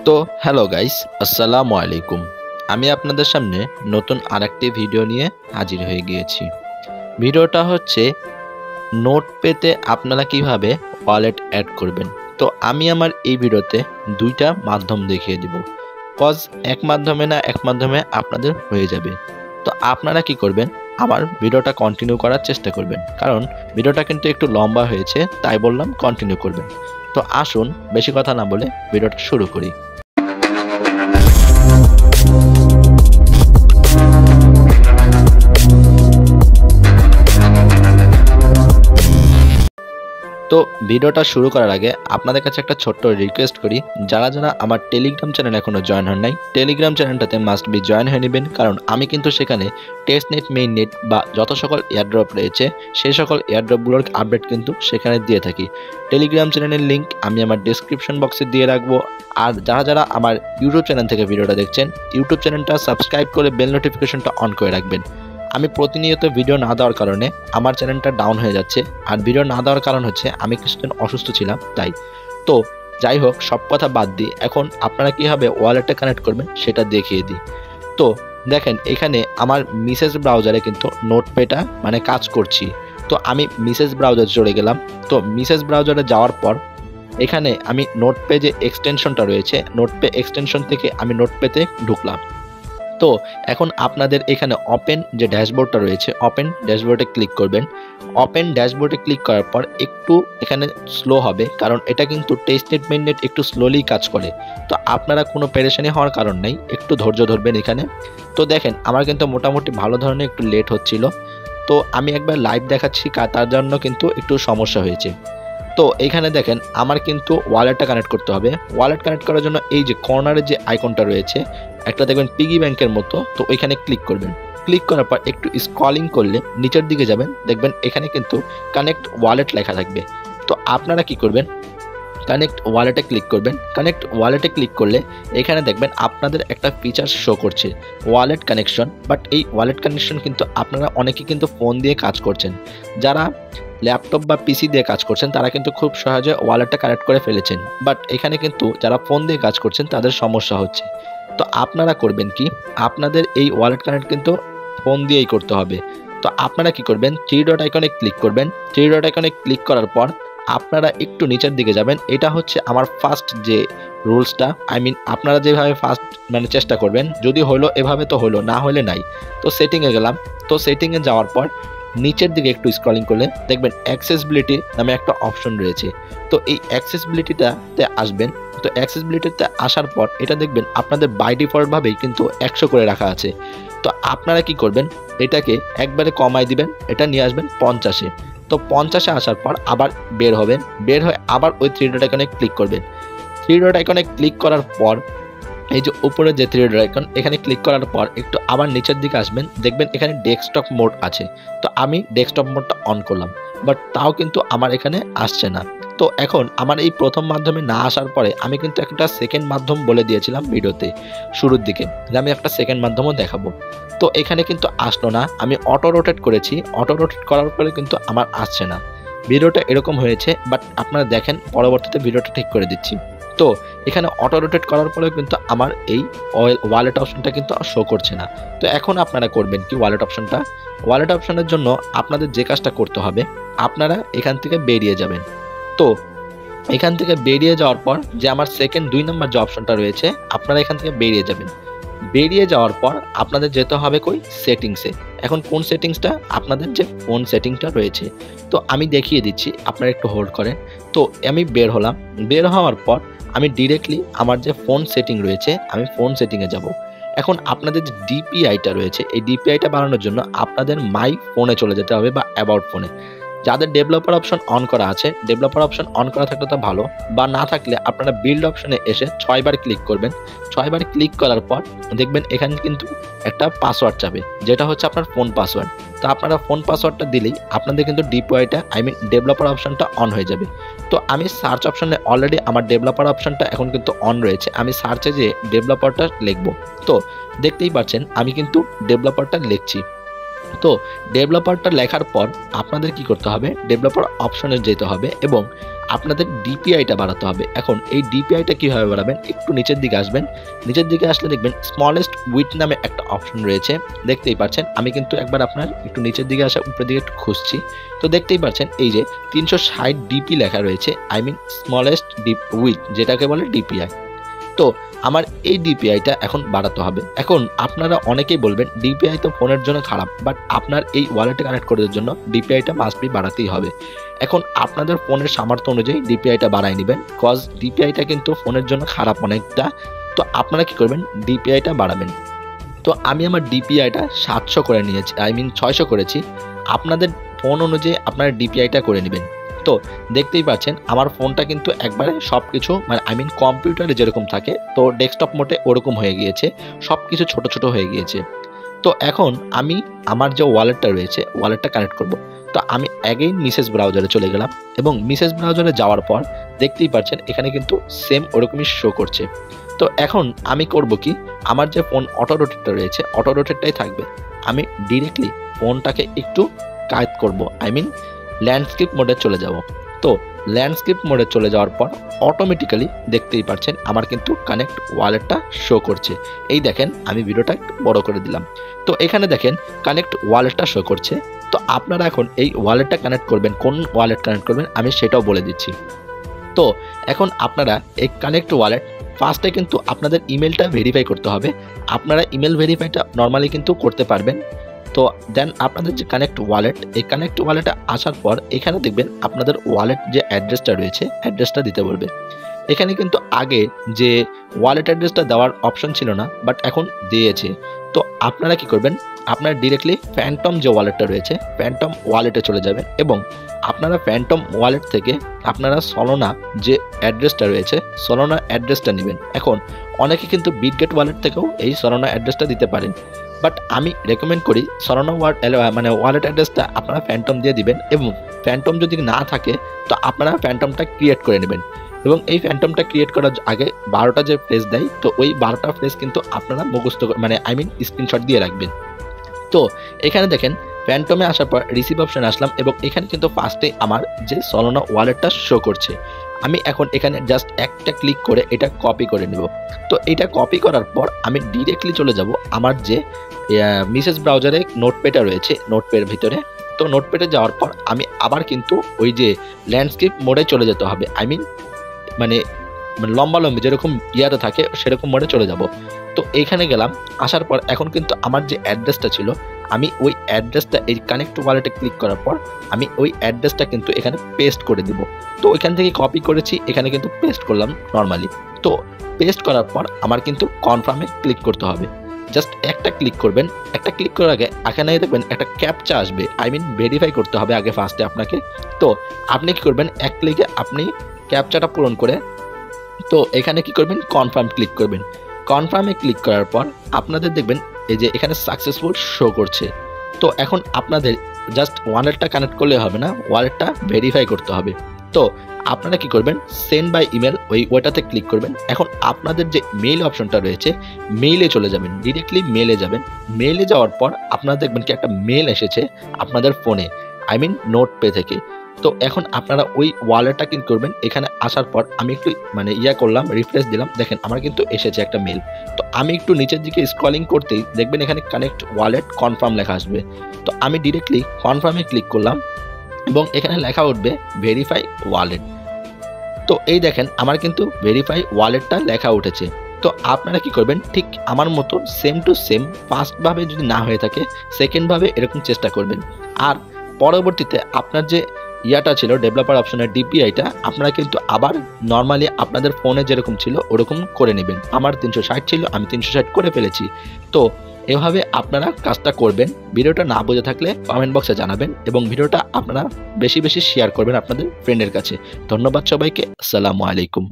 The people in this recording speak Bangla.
তো হ্যালো গাইস, আসসালামু আলাইকুম। আমি আপনাদের সামনে নতুন আরেকটি ভিডিও নিয়ে হাজির হয়ে গিয়েছি। ভিডিওটা হচ্ছে নোটপেতে আপনারা কিভাবে ওয়ালেট অ্যাড করবেন। তো আমি আমার এই ভিডিওতে দুইটা মাধ্যম দেখিয়ে দিব, কজ এক মাধ্যমে না এক মাধ্যমে আপনাদের হয়ে যাবে। তো আপনারা কি করবেন, আমার ভিডিওটা কন্টিনিউ করার চেষ্টা করবেন, কারণ ভিডিওটা কিন্তু একটু লম্বা হয়েছে, তাই বললাম কন্টিনিউ করবেন। তো আসুন বেশি কথা না বলে ভিডিওটা শুরু করি। তো ভিডিওটা শুরু করার আগে আপনাদের কাছে একটা ছোট্ট রিকোয়েস্ট করি, যারা যারা আমার টেলিগ্রাম চ্যানেল এখনো জয়েন হন নাই, টেলিগ্রাম চ্যানেলটাতে মাস্ট বি জয়েন হয়ে নেবেন, কারণ আমি কিন্তু সেখানে টেস্ট নেট, মেইন নেট বা যত সকল এয়ারড্রপ রয়েছে সেই সকল এয়ারড্রপগুলোর আপডেট কিন্তু সেখানে দিয়ে থাকি। টেলিগ্রাম চ্যানেলের লিঙ্ক আমি আমার ডিসক্রিপশন বক্সে দিয়ে রাখবো। আর যারা যারা আমার ইউটিউব চ্যানেল থেকে ভিডিওটা দেখছেন, ইউটিউব চ্যানেলটা সাবস্ক্রাইব করে বেল নোটিফিকেশনটা অন করে রাখবেন। আমি প্রতিনিয়ত ভিডিও না দেওয়ার কারণে আমার চ্যানেলটা ডাউন হয়ে যাচ্ছে, আর ভিডিও না দেওয়ার কারণ হচ্ছে আমি কিছুদিন অসুস্থ ছিলাম তাই। তো যাই হোক, সব কথা বাদ দিই, এখন আপনারা কীভাবে ওয়ালেটে কানেক্ট করবেন সেটা দেখিয়ে দিই। তো দেখেন, এখানে আমার মিসেস ব্রাউজারে কিন্তু নোটপ্যাডটা মানে কাজ করছি। তো আমি মিসেস ব্রাউজার চলে গেলাম। তো মিসেস ব্রাউজারে যাওয়ার পর এখানে আমি নোটপে যে এক্সটেনশনটা রয়েছে, নোটপে এক্সটেনশন থেকে আমি নোটপেতে ঢুকলাম। তো এখন আপনাদের এখানে ওপেন যে ড্যাশবোর্ডটা রয়েছে, ওপেন ড্যাশবোর্ডে ক্লিক করবেন। ওপেন ড্যাশবোর্ডে ক্লিক করার পর একটু এখানে স্লো হবে, কারণ এটা কিন্তু টেস্ট নেট, মেইন নেট একটু স্লোলি কাজ করে। তো আপনারা কোনো পেরেশানি হওয়ার কারণ নেই, একটু ধৈর্য ধরবেন এখানে। তো দেখেন, আমার কিন্তু মোটামুটি ভালো ধরনের একটু লেট হচ্ছিল। তো আমি একবার লাইভ দেখাচ্ছি, তার জন্য কিন্তু একটু সমস্যা হয়েছে। তো এইখানে দেখেন, আমার কিন্তু ওয়ালেটটা কানেক্ট করতে হবে। ওয়ালেট কানেক্ট করার জন্য এই যে কর্নারে যে আইকনটা রয়েছে, একটা দেখবেন পিগি ব্যাংকের মতো, তো ওইখানে ক্লিক করবেন। ক্লিক করার পর একটু স্ক্রলিং করলে নিচের দিকে যাবেন, দেখবেন এখানে কিন্তু কানেক্ট ওয়ালেট লেখা থাকবে। তো আপনারা কি করবেন, কানেক্ট ওয়ালেটে ক্লিক করবেন। কানেক্ট ওয়ালেটে ক্লিক করলে এখানে দেখবেন আপনাদের একটা ফিচার শো করছে, ওয়ালেট কানেকশন। বাট এই ওয়ালেট কানেকশন কিন্তু আপনারা অনেকেই কিন্তু ফোন দিয়ে কাজ করছেন। যারা ল্যাপটপ বা পিসি দিয়ে কাজ করছেন তারা কিন্তু খুব সহজে ওয়ালেটটা কানেক্ট করে ফেলেছেন। বাট এখানে কিন্তু যারা ফোন দিয়ে কাজ করছেন তাদের সমস্যা হচ্ছে। তো আপনারা করবেন কি, আপনাদের এই ওয়ালেট কানেক্ট কিন্তু ফোন দিয়েই করতে হবে। তো আপনারা কি করবেন, থ্রি ডট আইকনে ক্লিক করবেন। থ্রি ডট আইকনে ক্লিক করার পর আপনারা একটু নিচের দিকে যাবেন। এটা হচ্ছে আমার ফার্স্ট যে রুলসটা, আপনারা যেভাবে ফার্স্ট মানে চেষ্টা করবেন, যদি হলো এভাবে তো হলো, না হলে নাই। তো সেটিংয়ে গেলাম। তো সেটিংয়ে যাওয়ার পর নিচের দিকে একটু স্ক্রলিং করলে দেখবেন অ্যাক্সেসিবিলিটি নামে একটা অপশন রয়েছে। তো এই অ্যাক্সেসিবিলিটিটাতে আসবেন। তো অ্যাক্সেসিবিলিটিতে আসার পর এটা দেখবেন আপনাদের বাই ডিফল্টভাবেই কিন্তু 100 করে রাখা আছে। তো আপনারা কি করবেন, এটাকে একবারে কমাই দিবেন, এটা নিয়ে আসবেন 50-এ। তো 50-এ আসার পর আবার বের হবেন, বের হয়ে আবার ওই থ্রি ডট আইকনে ক্লিক করবেন। থ্রি ডট আইকনে ক্লিক করার পর এই যে উপরে যে থ্রি ডট আইকন, এখানে ক্লিক করার পর একটু আবার নিচের দিকে আসবেন, দেখবেন এখানে ডেস্কটপ মোড আছে। তো আমি ডেস্কটপ মোডটা অন করলাম, বাট তাও কিন্তু আমার এখানে আসছে না। তো এখন আমার এই প্রথম মাধ্যমে না আসার পরে আমি কিন্তু একটা সেকেন্ড মাধ্যম বলে দিয়েছিলাম ভিডিওতে শুরুর দিকে, যে আমি একটা সেকেন্ড মাধ্যমও দেখাবো। তো এখানে কিন্তু আসলো না, আমি অটো রোটেট করেছি, অটো রোটেট করার পরে কিন্তু আমার আসছে না। ভিডিওটা এরকম হয়েছে, বাট আপনারা দেখেন পরবর্তীতে ভিডিওটা ঠিক করে দিচ্ছি। তো এখানে অটো রোটেট করার পরেও কিন্তু আমার এই ওয়ালেট অপশনটা কিন্তু শো করছে না। তো এখন আপনারা করবেন কি, ওয়ালেট অপশনের জন্য আপনাদের যে কাজটা করতে হবে, আপনারা এখান থেকে বেরিয়ে যাবেন। তো এখান থেকে বেরিয়ে যাওয়ার পর যে আমার সেকেন্ড 2 নম্বর যে অপশনটা রয়েছে, আপনারা এখান থেকে বেরিয়ে যাবেন। বেরিয়ে যাওয়ার পর আপনাদের যেতে হবে কই, সেটিংসে। এখন কোন সেটিংসটা, আপনাদের যে ফোন সেটিংসটা রয়েছে। তো আমি দেখিয়ে দিচ্ছি, আপনারা একটু হোল্ড করেন। তো আমি বের হলাম, বের হওয়ার পর আমি ডিরেক্টলি আমার যে ফোন সেটিং রয়েছে, আমি ফোন সেটিংয়ে যাব। এখন আপনাদের যে ডিপিআইটা রয়েছে, এই ডিপিআইটা বাড়ানোর জন্য আপনাদের মাই ফোনে চলে যেতে হবে বা অ্যাবাউট ফোনে। যাদের ডেভেলপার অপশন অন করা আছে, ডেভেলপার অপশন অন করা থাকলে তো ভালো, বা না থাকলে আপনারা বিল্ড অপশনে এসে 6 বার ক্লিক করবেন। 6 বার ক্লিক করার পর দেখবেন এখানে কিন্তু একটা পাসওয়ার্ড চাবে, যেটা হচ্ছে আপনার ফোন পাসওয়ার্ড। তো আপনারা ফোন পাসওয়ার্ডটা দিলেই আপনাদের কিন্তু ডিপিআইটা ডেভেলপার অপশনটা অন হয়ে যাবে। তো আমি সার্চ অপশনে অলরেডি আমার ডেভেলপার অপশনটা এখন কিন্তু অন রয়েছে, আমি সার্চে যে ডেভেলপারটা লিখবো। তো দেখতেই পাচ্ছেন আমি কিন্তু ডেভেলপারটা লিখছি। তো ডেভেলপারটা লেখার পর আপনাদের কি করতে হবে, ডেভেলপার অপশনে যেতে হবে এবং আপনাদের ডিপিআইটা বাড়াতে হবে। এখন এই ডিপিআইটা কীভাবে বাড়াবেন, একটু নিচের দিকে আসবেন, নিচের দিকে আসলে দেখবেন স্মলেস্ট উইথ নামে একটা অপশন রয়েছে, দেখতেই পাচ্ছেন। আমি কিন্তু একবার আপনার একটু নিচের দিকে আসা উপরের দিকে একটু খুঁজছি, তো দেখতেই পাচ্ছেন এই যে 360 ডিপি লেখা রয়েছে, I mean smallest dip with, যেটাকে বলে ডিপিআই। তো আমার এই ডিপিআইটা এখন বাড়াতে হবে। এখন আপনারা অনেকেই বলবেন ডিপিআই তো ফোনের জন্য খারাপ, বাট আপনার এই ওয়ালেটে কানেক্ট করার জন্য ডিপিআইটা মাস্ট বি বাড়াতেই হবে। এখন আপনাদের ফোনের সামর্থ্য অনুযায়ী ডিপিআইটা বাড়াই নেবেন, কজ ডিপিআইটা কিন্তু ফোনের জন্য খারাপ অনেকটা। তো আপনারা কি করবেন, ডিপিআইটা বাড়াবেন। তো আমি আমার ডিপিআইটা 700 করে নিয়েছি, আই মিন 600 করেছি। আপনাদের ফোন অনুযায়ী আপনারা ডিপিআইটা করে নেবেন। তো দেখতেই পাচ্ছেন আমার ফোনটা কিন্তু একবারে সব কিছু মানে আই মিন কম্পিউটারে যেরকম থাকে, তো ডেস্কটপ মোডে ওরকম হয়ে গিয়েছে, সব কিছু ছোট ছোট হয়ে গিয়েছে। তো এখন আমি আমার যে ওয়ালেটটা রয়েছে ওয়ালেটটা কানেক্ট করব। তো আমি অ্যাগেইন মিসেস ব্রাউজারে চলে গেলাম এবং মিসেস ব্রাউজারে যাওয়ার পর দেখতেই পাচ্ছেন এখানে কিন্তু সেম ওরকমই শো করছে। তো এখন আমি করব কি, আমার যে ফোন অটো রোটেটটা রয়েছে অটো রোটেটটাই থাকবে। আমি ডিরেক্টলি ফোনটাকে একটু কায়েদ করব, আই মিন ল্যান্ডস্কেপ মোডে চলে যাব। তো ল্যান্ডস্কেপ মোডে চলে যাওয়ার পর অটোমেটিক্যালি দেখতেই পাচ্ছেন আমার কিন্তু কানেক্ট ওয়ালেটটা শো করছে। এই দেখেন আমি ভিডিওটা একটু বড় করে দিলাম। তো এখানে দেখেন কানেক্ট ওয়ালেটটা শো করছে। তো আপনারা এখন এই ওয়ালেটটা কানেক্ট করবেন, কোন ওয়ালেট কানেক্ট করবেন আমি সেটাও বলে দিচ্ছি। তো এখন আপনারা এই কানেক্ট ওয়ালেট ফার্স্টে কিন্তু আপনাদের ইমেলটা ভেরিফাই করতে হবে। আপনারা ইমেল ভেরিফাইটা নর্মালি কিন্তু করতে পারবেন। তো দেন আপনাদের যে কানেক্ট ওয়ালেট, এই কানেক্ট ওয়ালেটে আসার পর এখানে দেখবেন আপনাদের ওয়ালেট যে অ্যাড্রেসটা রয়েছে অ্যাড্রেসটা দিতে বলবে। এখানে কিন্তু আগে যে ওয়ালেট অ্যাড্রেসটা দেওয়ার অপশন ছিল না, বাট এখন দিয়েছে। তো আপনারা কি করবেন, আপনারা ডিরেক্টলি ফ্যান্টম যে ওয়ালেটটা রয়েছে ফ্যান্টম ওয়ালেটে চলে যাবেন এবং আপনারা ফ্যান্টম ওয়ালেট থেকে আপনারা সলোনা যে অ্যাড্রেসটা রয়েছে সলোনা অ্যাড্রেসটা নেবেন। এখন অনেকে কিন্তু বিটগেট ওয়ালেট থেকেও এই সলোনা অ্যাড্রেসটা দিতে পারেন, বাট আমি রেকমেন্ড করি সলোনা ওয়ালেট অ্যাড্রেসটা আপনারা ফ্যান্টম দিয়ে দিবেন এবং ফ্যান্টম যদি না থাকে তো আপনারা ফ্যান্টমটা ক্রিয়েট করে নেবেন। এবং এই ফ্যান্টমটা ক্রিয়েট করার আগে 12টা যে ফ্রেজ দেয়, তো ওই 12টা ফ্রেজ কিন্তু আপনারা মুখস্থ মানে আই মিন স্ক্রিনশট দিয়ে রাখবেন। তো এখানে দেখেন ফ্যান্টমে আসার পর রিসিভ অপশন আসলাম এবং এখানে কিন্তু ফার্স্টে আমার যে সলোনা ওয়ালেটটা শো করছে। আমি এখন এখানে জাস্ট একটা ক্লিক করে এটা কপি করে নেব। তো এটা কপি করার পর আমি ডিরেক্টলি চলে যাব আমার যে মিসেস ব্রাউজারে নোটপ্যাডটা রয়েছে নোটপ্যাডের ভিতরে। তো নোটপ্যাডে যাওয়ার পর আমি আবার কিন্তু ওই যে ল্যান্ডস্কেপ মোডে চলে যেতে হবে, আই মিন মানে লম্বালম্বি যেরকম ইয়াতে থাকে সেরকম মোডে চলে যাব। তো এইখানে গেলাম, আসার পর এখন কিন্তু আমার যে অ্যাড্রেসটা ছিল আমি ওই অ্যাড্রেসটা এই কানেক্ট ওয়ালেটে ক্লিক করার পর আমি ওই অ্যাড্রেসটা কিন্তু এখানে পেস্ট করে দিব। তো ওইখান থেকে কপি করেছি, এখানে কিন্তু পেস্ট করলাম নর্মালি। তো পেস্ট করার পর আমার কিন্তু কনফার্মে ক্লিক করতে হবে। জাস্ট একটা ক্লিক করবেন, একটা ক্লিক করার আগে এখানে দেখবেন একটা ক্যাপচা আসবে, আই মিন ভেরিফাই করতে হবে আগে ফার্স্টে আপনাকে। তো আপনি কি করবেন, এক ক্লিকে আপনি ক্যাপচাটা পূরণ করে তো এখানে কি করবেন, কনফার্ম ক্লিক করবেন। কনফার্মে ক্লিক করার পর আপনাদের দেখবেন এই যে এখানে সাকসেসফুল শো করছে। তো এখন আপনাদের জাস্ট ওয়ালেটটা কানেক্ট করলে হবে না, ওয়ালেটটা ভেরিফাই করতে হবে। তো আপনারা কি করবেন, সেন্ড বাই ইমেল ওইটাতে ক্লিক করবেন। এখন আপনাদের যে মেইল অপশনটা রয়েছে মেইলে চলে যাবেন, ডিরেক্টলি মেইলে যাবেন। মেইলে যাওয়ার পর আপনারা দেখবেন কি একটা মেইল এসেছে আপনাদের ফোনে, আই মিন নোটপে থেকে। তো এখন আপনারা ওই ওয়ালেটটা ক্লিক করবেন। এখানে আসার পর আমি একটু মানে করলাম, রিফ্রেশ দিলাম, দেখেন আমার কিন্তু এসেছে একটা মেল। তো আমি একটু নিচের দিকে স্ক্রলিং করতেই দেখবেন এখানে কানেক্ট ওয়ালেট কনফার্ম লেখা আসবে। তো আমি ডিরেক্টলি কনফার্মে ক্লিক করলাম এবং এখানে লেখা উঠবে ভেরিফাই ওয়ালেট। তো এই দেখেন আমার কিন্তু ভেরিফাই ওয়ালেটটা লেখা উঠেছে। তো আপনারা কি করবেন, ঠিক আমার মতো সেম টু সেম ফার্স্টভাবে যদি না হয়ে থাকে সেকেন্ডভাবে এরকম চেষ্টা করবেন। আর পরবর্তীতে আপনার যে ইয়াটা ছিল ডেভেলপার অপশনের ডিপিআইটা আপনারা কিন্তু আবার নর্মালি আপনাদের ফোনে যেরকম ছিল ওরকম করে নেবেন। আমার 360 ছিল, আমি 360 করে ফেলেছি। তো এভাবে আপনারা কাজটা করবেন। ভিডিওটা না বোঝা থাকলে কমেন্ট বক্সে জানাবেন এবং ভিডিওটা আপনারা বেশি বেশি শেয়ার করবেন আপনাদের ফ্রেন্ডের কাছে। ধন্যবাদ সবাইকে, আসসালামু আলাইকুম।